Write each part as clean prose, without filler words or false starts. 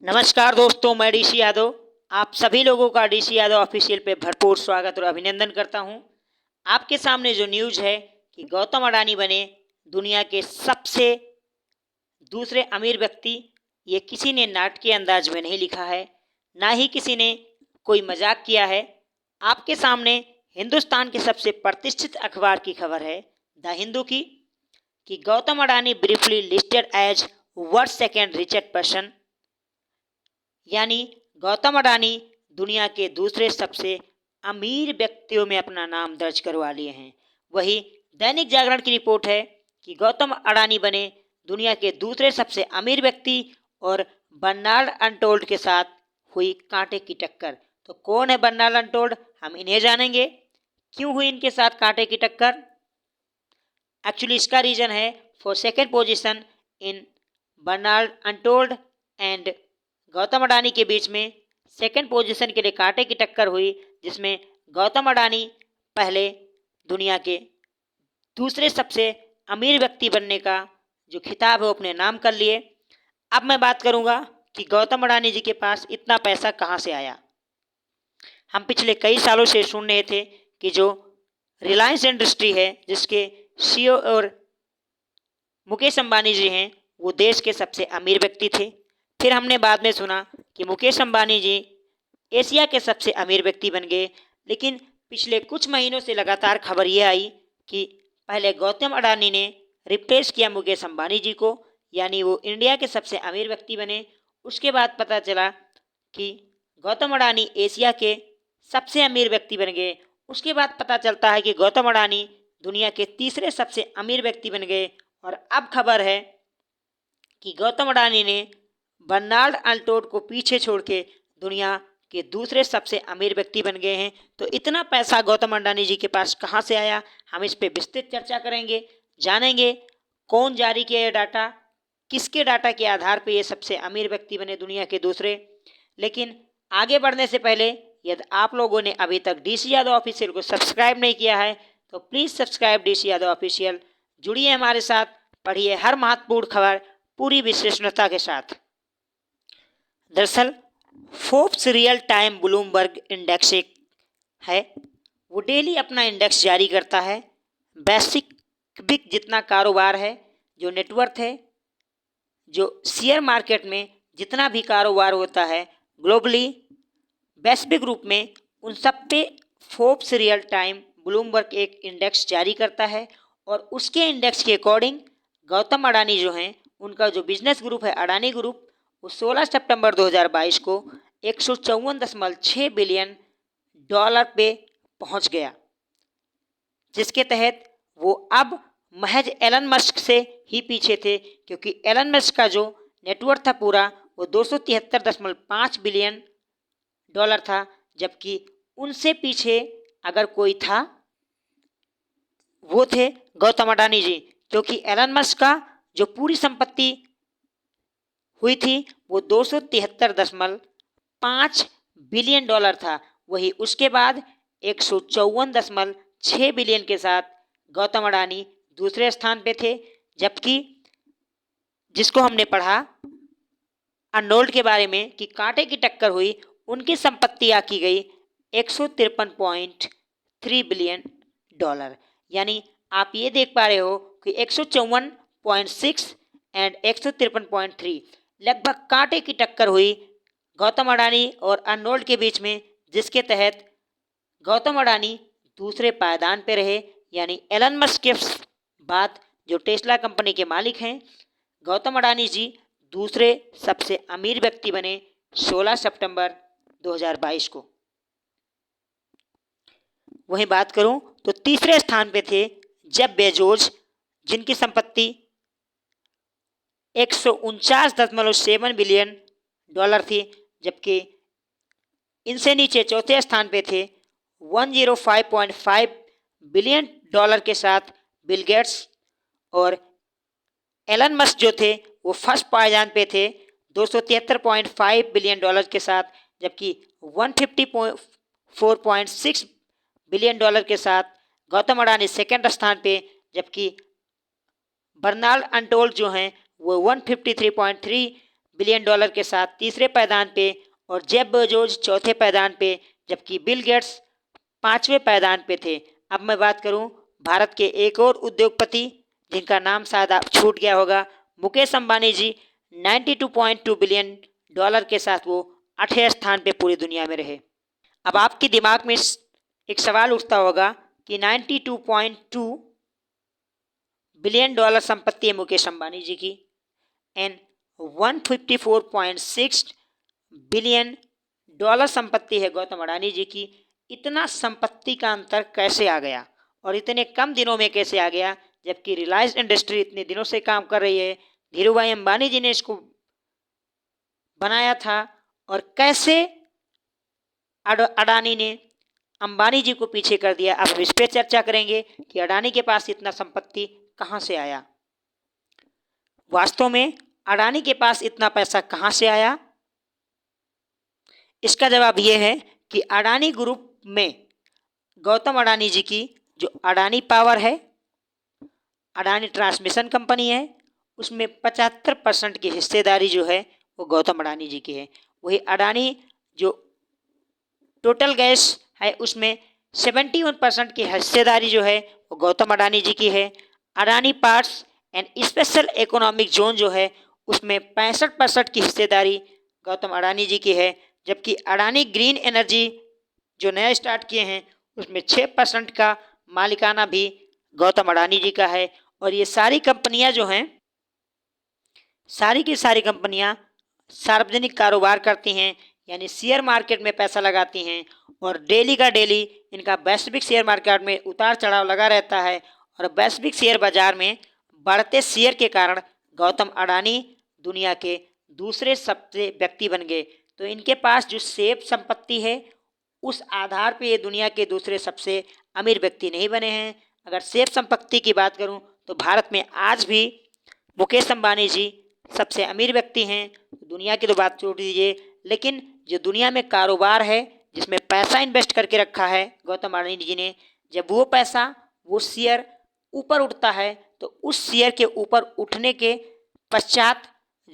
नमस्कार दोस्तों, मैं डीसी यादव आप सभी लोगों का डीसी यादव ऑफिशियल पे भरपूर स्वागत और अभिनंदन करता हूं। आपके सामने जो न्यूज़ है कि गौतम अडानी बने दुनिया के सबसे दूसरे अमीर व्यक्ति, ये किसी ने नाटकीय अंदाज में नहीं लिखा है, ना ही किसी ने कोई मजाक किया है। आपके सामने हिंदुस्तान के सबसे प्रतिष्ठित अखबार की खबर है, द हिंदू की, कि Gautam Adani briefly listed as world second richest person, यानी गौतम अडानी दुनिया के दूसरे सबसे अमीर व्यक्तियों में अपना नाम दर्ज करवा लिए हैं। वही दैनिक जागरण की रिपोर्ट है कि गौतम अडानी बने दुनिया के दूसरे सबसे अमीर व्यक्ति और बर्नार्ड अनटोल्ड के साथ हुई कांटे की टक्कर। तो कौन है बर्नार्ड अनटोल्ड, हम इन्हें जानेंगे। क्यों हुई इनके साथ कांटे की टक्कर? एक्चुअली इसका रीजन है for second position in Bernard Arnault and Gautam Adani के बीच में सेकंड पोजीशन के लिए कांटे की टक्कर हुई, जिसमें गौतम अडानी पहले दुनिया के दूसरे सबसे अमीर व्यक्ति बनने का जो खिताब है वो अपने नाम कर लिए। अब मैं बात करूंगा कि गौतम अडानी जी के पास इतना पैसा कहां से आया। हम पिछले कई सालों से सुन रहे थे कि जो रिलायंस इंडस्ट्री है, जिसके सीईओ और मुकेश अंबानी जी हैं, वो देश के सबसे अमीर व्यक्ति थे। फिर हमने बाद में सुना कि मुकेश अंबानी जी एशिया के सबसे अमीर व्यक्ति बन गए। लेकिन पिछले कुछ महीनों से लगातार खबर ये आई कि पहले गौतम अडानी ने रिप्लेस किया मुकेश अंबानी जी को, यानी वो इंडिया के सबसे अमीर व्यक्ति बने। उसके बाद पता चला कि गौतम अडानी एशिया के सबसे अमीर व्यक्ति बन गए। उसके बाद पता चलता है कि गौतम अडानी दुनिया के तीसरे सबसे अमीर व्यक्ति बन गए। और अब खबर है कि गौतम अडानी ने बर्नार्ड अनटोल्ड को पीछे छोड़ के दुनिया के दूसरे सबसे अमीर व्यक्ति बन गए हैं। तो इतना पैसा गौतम अडानी जी के पास कहाँ से आया, हम इस पे विस्तृत चर्चा करेंगे, जानेंगे कौन जारी किया ये डाटा, किसके डाटा के आधार पर ये सबसे अमीर व्यक्ति बने दुनिया के दूसरे। लेकिन आगे बढ़ने से पहले यदि आप लोगों ने अभी तक डीसी यादव ऑफिशियल को सब्सक्राइब नहीं किया है तो please subscribe DC Yadav official. जुड़िए हमारे साथ, पढ़िए हर महत्वपूर्ण खबर पूरी विश्वसनीयता के साथ। दरअसल Forbes real time Bloomberg index एक है, वो डेली अपना इंडेक्स जारी करता है। वैश्विक जितना कारोबार है, जो नेटवर्थ है, जो शेयर मार्केट में जितना भी कारोबार होता है ग्लोबली वैश्विक रूप में, उन सब पे फोर्ब्स रियल टाइम ब्लूमबर्ग एक इंडेक्स जारी करता है। और उसके इंडेक्स के अकॉर्डिंग गौतम अडानी जो हैं, उनका जो बिजनेस ग्रुप है अडानी ग्रुप, वो 16 सितंबर 2022 को 154.6 बिलियन डॉलर पे पहुंच गया, जिसके तहत वो अब महज एलन मस्क से ही पीछे थे, क्योंकि एलन मस्क का जो नेटवर्थ था पूरा वो 273.5 बिलियन डॉलर था, जबकि उनसे पीछे अगर कोई था वो थे गौतम अडानी जी, क्योंकि एलन मस्क का जो पूरी संपत्ति हुई थी वो 273.5 बिलियन डॉलर था। वही उसके बाद 154.6 बिलियन के साथ गौतम अडानी दूसरे स्थान पे थे। जबकि जिसको हमने पढ़ा अर्नोल्ड के बारे में कि कांटे की टक्कर हुई, उनकी संपत्ति आकी गई 153.3 बिलियन डॉलर। यानी आप ये देख पा रहे हो कि 154.6 एंड 153.3 लगभग कांटे की टक्कर हुई गौतम अडानी और अर्नोल्ड के बीच में, जिसके तहत गौतम अडानी दूसरे पायदान पे रहे। यानी एलन मस्क के बाद जो टेस्ला कंपनी के मालिक हैं, गौतम अडानी जी दूसरे सबसे अमीर व्यक्ति बने 16 सितंबर 2022 को। वहीं बात करूं तो तीसरे स्थान पे थे जेफ बेजोस, जिनकी संपत्ति 149.7 बिलियन डॉलर थी। जबकि इनसे नीचे चौथे स्थान पे थे 105.5 बिलियन डॉलर के साथ बिल गेट्स, और एलन मस्क जो थे वो फर्स्ट पायदान पे थे 273.5 बिलियन डॉलर के साथ, जबकि 154.6 बिलियन डॉलर के साथ गौतम अडानी सेकंड स्थान पे, जबकि बर्नार्ड अनटोल्ड जो हैं वो 153.3 बिलियन डॉलर के साथ तीसरे पायदान पे और जेफ बेजोस चौथे पायदान पे, जबकि बिल गेट्स पांचवें पायदान पे थे। अब मैं बात करूं भारत के एक और उद्योगपति जिनका नाम शायद आप छूट गया होगा, मुकेश अंबानी जी। 92.2 बिलियन डॉलर के साथ वो 8वें स्थान पे पूरी दुनिया में रहे। अब आपके दिमाग में एक सवाल उठता होगा कि 92.2 बिलियन डॉलर संपत्ति है मुकेश अंबानी जी की एंड 154.6 बिलियन डॉलर संपत्ति है गौतम अडानी जी की। इतना संपत्ति का अंतर कैसे आ गया और इतने कम दिनों में कैसे आ गया, जबकि रिलायंस इंडस्ट्री इतने दिनों से काम कर रही है। धीरूभाई अंबानी जी ने इसको बनाया था और कैसे अडानी ने अंबानी जी को पीछे कर दिया। अब इस पे चर्चा करेंगे कि अडानी के पास इतना संपत्ति कहां से आया। वास्तव में अडानी के पास इतना पैसा कहां से आया, इसका जवाब यह है कि अडानी ग्रुप में गौतम अडानी जी की जो अडानी पावर है, अडानी ट्रांसमिशन कंपनी है, उसमें 75% की हिस्सेदारी जो है वो गौतम अडानी जी की है। वही अडानी जो टोटल गैस है उसमें 71% की हिस्सेदारी जो है वो गौतम अडानी जी की है। Adani parts and special economic zone जो है उसमें 65% की हिस्सेदारी गौतम अडानी जी की है। जबकि अडानी ग्रीन एनर्जी जो नया स्टार्ट किए हैं उसमें 6% का मालिकाना भी गौतम अडानी जी का है। और ये सारी कंपनियां जो हैं, सारी की सारी कंपनियां सार्वजनिक कारोबार करती हैं, यानी शेयर मार्केट में पैसा लगाती हैं और डेली का डेली इनका वैश्विक शेयर मार्केट में उतार चढ़ाव लगा रहता है। और वैश्विक शेयर बाजार में बढ़ते शेयर के कारण गौतम अडानी दुनिया के दूसरे सबसे व्यक्ति बन गए। तो इनके पास जो सेफ संपत्ति है उस आधार पे ये दुनिया के दूसरे सबसे अमीर व्यक्ति नहीं बने हैं। अगर सेफ संपत्ति की बात करूं तो भारत में आज भी मुकेश अंबानी जी सबसे अमीर व्यक्ति हैं। दुनिया की तो बात छोड़ दीजिए, लेकिन जो दुनिया में कारोबार है जिसमें पैसा इन्वेस्ट करके रखा है गौतम अडानी जी ने, जब वो पैसा वो शेयर ऊपर उठता है तो उस शेयर के ऊपर उठने के पश्चात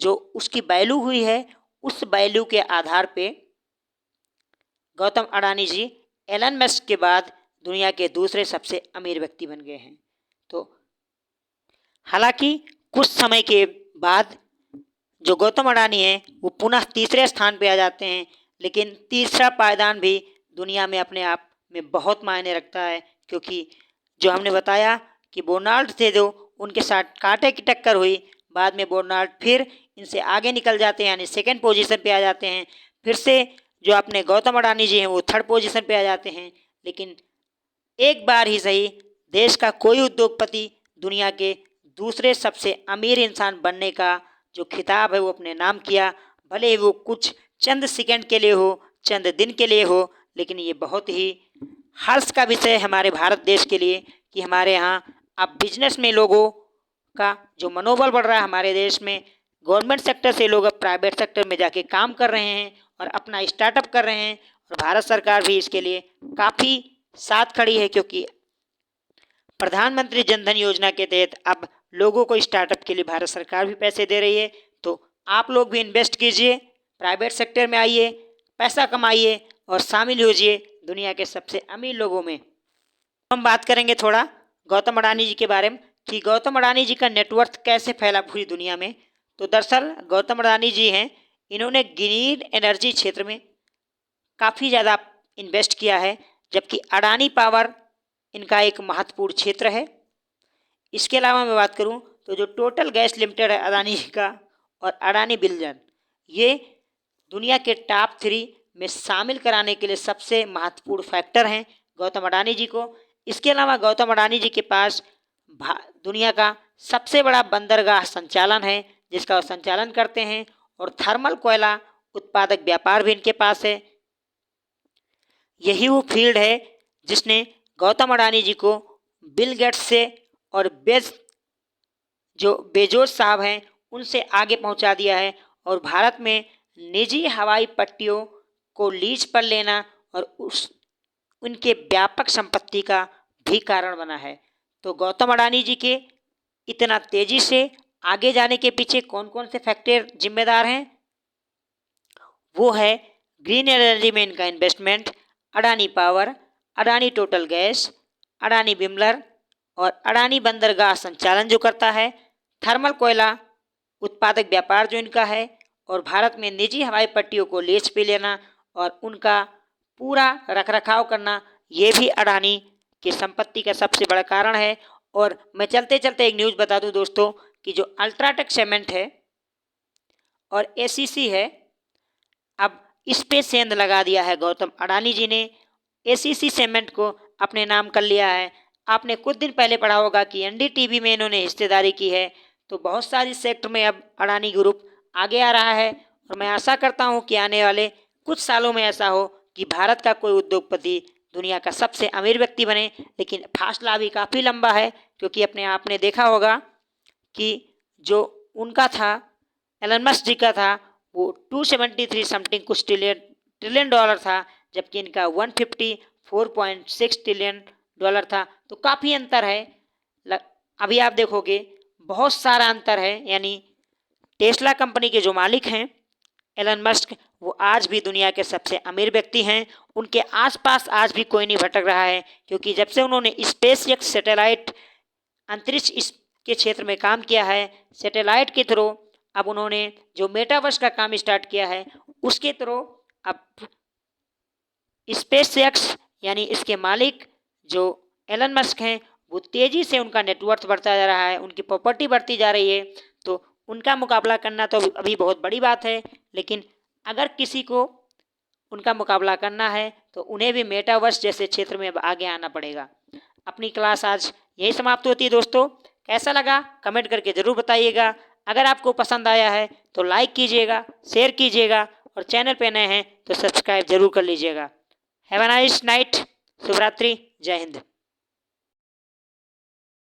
जो उसकी वैल्यू हुई है उस वैल्यू के आधार पे गौतम अडानी जी एलन मस्क के बाद दुनिया के दूसरे सबसे अमीर व्यक्ति बन गए हैं। तो हालांकि कुछ समय के बाद जो गौतम अडानी है वो पुनः तीसरे स्थान पे आ जाते हैं, लेकिन तीसरा पायदान भी दुनिया में अपने आप में बहुत मायने रखता है, क्योंकि जो हमने बताया कि बोनाल्ड थे जो उनके साथ कांटे की टक्कर हुई, बाद में बोनाल्ड फिर इनसे आगे निकल जाते हैं, यानी सेकंड पोजीशन पे आ जाते हैं। फिर से जो अपने गौतम अडानी जी हैं वो थर्ड पोजीशन पे आ जाते हैं। लेकिन एक बार ही सही देश का कोई उद्योगपति दुनिया के दूसरे सबसे अमीर इंसान बनने का जो खिताब है वो अपने नाम किया, भले ही वो कुछ चंद सेकंड के लिए हो, चंद दिन के लिए हो, लेकिन ये बहुत ही हर्ष का विषय है हमारे भारत देश के लिए कि हमारे यहाँ अब बिजनेस में लोगों का जो मनोबल बढ़ रहा है। हमारे देश में गवर्नमेंट सेक्टर से लोग अब प्राइवेट सेक्टर में जाके काम कर रहे हैं और अपना स्टार्टअप कर रहे हैं, और भारत सरकार भी इसके लिए काफ़ी साथ खड़ी है, क्योंकि प्रधानमंत्री जनधन योजना के तहत अब लोगों को स्टार्टअप के लिए भारत सरकार भी पैसे दे रही है। तो आप लोग भी इन्वेस्ट कीजिए, प्राइवेट सेक्टर में आइए, पैसा कमाइए और शामिल होजिए दुनिया के सबसे अमीर लोगों में। हम बात करेंगे थोड़ा गौतम अडानी जी के बारे में कि गौतम अडानी जी का नेटवर्थ कैसे फैला पूरी दुनिया में। तो दरअसल गौतम अडानी जी हैं, इन्होंने ग्रीन एनर्जी क्षेत्र में काफ़ी ज़्यादा इन्वेस्ट किया है, जबकि अडानी पावर इनका एक महत्वपूर्ण क्षेत्र है। इसके अलावा मैं बात करूं तो जो टोटल गैस लिमिटेड है अडानी जी का और अडानी विल्सन, ये दुनिया के टॉप 3 में शामिल कराने के लिए सबसे महत्वपूर्ण फैक्टर हैं गौतम अडानी जी को। इसके अलावा गौतम अडानी जी के पास दुनिया का सबसे बड़ा बंदरगाह संचालन है जिसका वो संचालन करते हैं, और थर्मल कोयला उत्पादक व्यापार भी इनके पास है। यही वो फील्ड है जिसने गौतम अडानी जी को बिल गेट्स से और बेजोस साहब हैं उनसे आगे पहुंचा दिया है, और भारत में निजी हवाई पट्टियों को लीज पर लेना और उनके व्यापक संपत्ति का भी कारण बना है। तो गौतम अडानी जी के इतना तेजी से आगे जाने के पीछे कौन कौन से फैक्टर जिम्मेदार हैं? वो है ग्रीन एनर्जी में इनका investment, Adani power, Adani total gas, Adani बिमलर और अडानी बंदरगाह संचालन जो करता है, थर्मल कोयला उत्पादक व्यापार जो इनका है, और भारत में निजी हवाई पट्टियों को लीज पे लेना और उनका पूरा रखरखाव करना, ये भी अडानी की संपत्ति का सबसे बड़ा कारण है। और मैं चलते चलते एक न्यूज़ बता दूं दोस्तों कि जो अल्ट्राटेक सीमेंट है और एसीसी है, अब इस पे सेंध लगा दिया है गौतम अडानी जी ने। एसीसी सीमेंट को अपने नाम कर लिया है। आपने कुछ दिन पहले पढ़ा होगा कि एनडीटीवी में इन्होंने हिस्सेदारी की है। तो बहुत सारी सेक्टर में अब अडानी ग्रुप आगे आ रहा है और मैं आशा करता हूं कि आने वाले कुछ सालों में ऐसा हो कि भारत का कोई उद्योगपति दुनिया का सबसे अमीर व्यक्ति बने। लेकिन फासला अभी काफ़ी लंबा है, क्योंकि अपने आपने देखा होगा कि जो उनका था, एलन मस्क जी का था, वो 273 समथिंग कुछ ट्रिलियन डॉलर था, जबकि इनका 154.6 ट्रिलियन डॉलर था। तो काफ़ी अंतर है। अभी आप देखोगे बहुत सारा अंतर है। यानी टेस्ला कंपनी के जो मालिक हैं एलन मस्क, वो आज भी दुनिया के सबसे अमीर व्यक्ति हैं। उनके आसपास आज भी कोई नहीं भटक रहा है, क्योंकि जब से उन्होंने स्पेसएक्स सैटेलाइट अंतरिक्ष के क्षेत्र में काम किया है, सैटेलाइट के थ्रू अब उन्होंने जो मेटावर्स का काम स्टार्ट किया है, उसके थ्रू अब स्पेसएक्स यानी इसके मालिक जो एलन मस्क हैं, वो तेज़ी से उनका नेटवर्थ बढ़ता जा रहा है, उनकी प्रॉपर्टी बढ़ती जा रही है। तो उनका मुकाबला करना तो अभी बहुत बड़ी बात है, लेकिन अगर किसी को उनका मुकाबला करना है तो उन्हें भी मेटावर्स जैसे क्षेत्र में अब आगे आना पड़ेगा। अपनी क्लास आज यही समाप्त होती है दोस्तों। कैसा लगा कमेंट करके ज़रूर बताइएगा। अगर आपको पसंद आया है तो लाइक कीजिएगा, शेयर कीजिएगा और चैनल पे नए हैं तो सब्सक्राइब जरूर कर लीजिएगा। Have a nice night. शुभ रात्रि। जय हिंद।